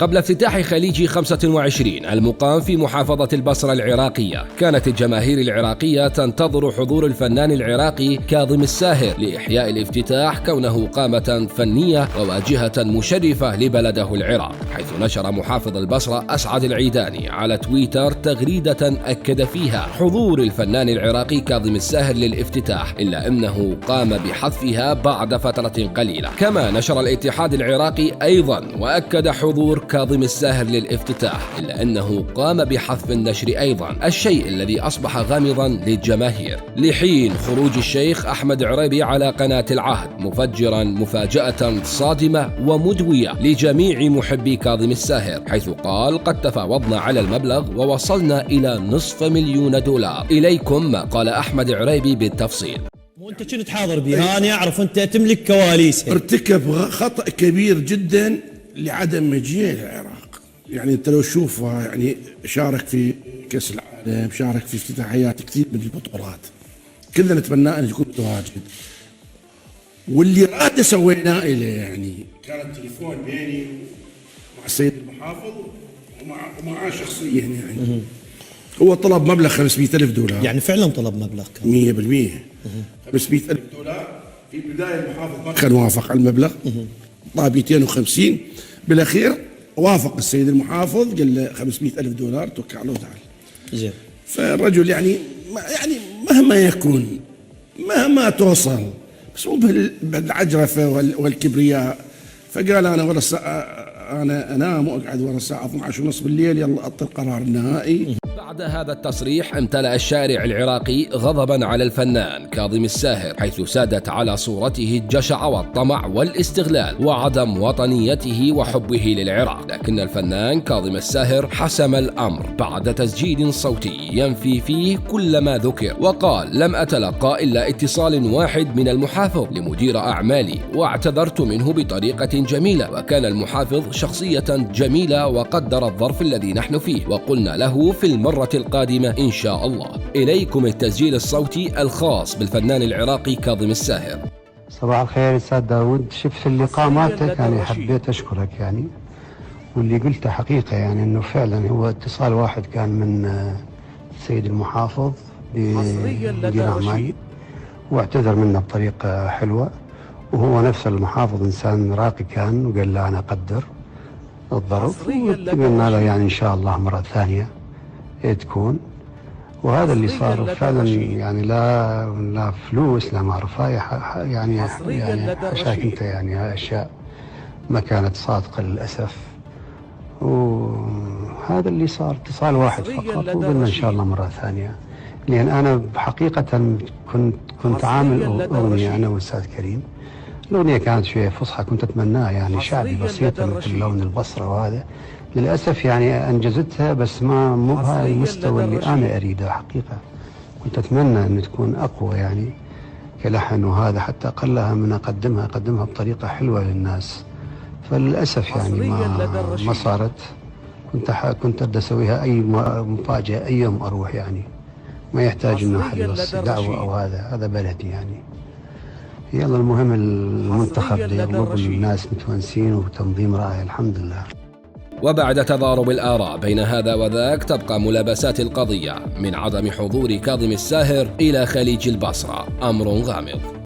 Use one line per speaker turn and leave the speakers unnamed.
قبل افتتاح خليج 25 المقام في محافظة البصرة العراقية، كانت الجماهير العراقية تنتظر حضور الفنان العراقي كاظم الساهر لإحياء الافتتاح، كونه قامة فنية وواجهة مشرفة لبلده العراق، حيث نشر محافظ البصرة أسعد العيداني على تويتر تغريدة أكد فيها حضور الفنان العراقي كاظم الساهر للافتتاح، إلا أنه قام بحذفها بعد فترة قليلة. كما نشر الاتحاد العراقي أيضا وأكد حضور كاظم الساهر للافتتاح، إلا أنه قام بحذف النشر أيضا، الشيء الذي أصبح غامضا للجماهير، لحين خروج الشيخ أحمد عريبي على قناة العهد مفجرا مفاجأة صادمة ومدوية لجميع محبي كاظم الساهر، حيث قال: قد تفاوضنا على المبلغ ووصلنا إلى $500,000. إليكم ما قال أحمد عريبي بالتفصيل.
وانت كنت حاضر بها، انا اعرف انت تملك كواليسها.
ارتكب خطأ كبير جدا لعدم مجيء العراق. يعني انت لو تشوفها، يعني شارك في كأس العالم، شارك في افتتاحيات كثير من البطولات، كلنا نتمنى ان يكون متواجد، واللي راده سويناه له. يعني كان التليفون بيني مع السيد المحافظ ومعاه شخصيا، يعني هو طلب مبلغ $500,000.
يعني فعلا طلب مبلغ
100%. $500,000. في البدايه المحافظ ما كان وافق على المبلغ، طلب 250. بالاخير وافق السيد المحافظ، قال له $500,000 توكل على الله تعالى.
زين.
فالرجل يعني مهما يكون، مهما توصل، بس مو بالعجرفه والكبرياء. فقال: انا ورا انا انام واقعد ورا الساعه 12:30 بالليل، يلا اطل القرار النهائي.
بعد هذا التصريح امتلأ الشارع العراقي غضبا على الفنان كاظم الساهر، حيث سادت على صورته الجشع والطمع والاستغلال وعدم وطنيته وحبه للعراق. لكن الفنان كاظم الساهر حسم الأمر بعد تسجيل صوتي ينفي فيه كل ما ذكر، وقال: لم أتلقى إلا اتصال واحد من المحافظ لمدير أعمالي، واعتذرت منه بطريقة جميلة، وكان المحافظ شخصية جميلة وقدر الظرف الذي نحن فيه، وقلنا له في المرة القادمة إن شاء الله. إليكم التسجيل الصوتي الخاص بالفنان العراقي كاظم الساهر.
صباح الخير أستاذ داود، شفت اللقاء مالتك، يعني حبيت أشكرك يعني، واللي قلته حقيقة، يعني أنه فعلا هو اتصال واحد كان من السيد المحافظ بمدير أعمالي، واعتذر منه بطريقة حلوة، وهو نفس المحافظ إنسان راقي كان، وقال له أنا أقدر الظرف، وقلنا له يعني إن شاء الله مرة ثانية تكون. وهذا اللي صار فعلا، يعني لا فلوس لا معرفة، يعني عشان انت يعني هاي اشياء ما كانت صادقة للأسف. وهذا اللي صار اتصال واحد فقط، وقلنا ان شاء الله مرة ثانية، لأن أنا حقيقة كنت عامل أغنية أنا والأستاذ كريم. الأغنية كانت شوية فصحى، كنت أتمناها يعني شعبي بسيطة مثل لون البصرة، وهذا للأسف يعني أنجزتها، بس مو بهذا المستوى اللي أنا أريده حقيقة. كنت أتمنى أن تكون أقوى يعني كلحن، وهذا حتى أقلها من أقدمها بطريقة حلوة للناس. فللأسف يعني ما صارت. كنت أبدأ أسويها أي مفاجأة أي يوم أروح، يعني ما يحتاج إنه حد بس دعوة أو هذا بلدي يعني. يلا المهم المنتخب يغلب، الناس متونسين وتنظيم رائع الحمد لله.
وبعد تضارب الآراء بين هذا وذاك، تبقى ملابسات القضية من عدم حضور كاظم الساهر إلى خليج البصرة أمر غامض.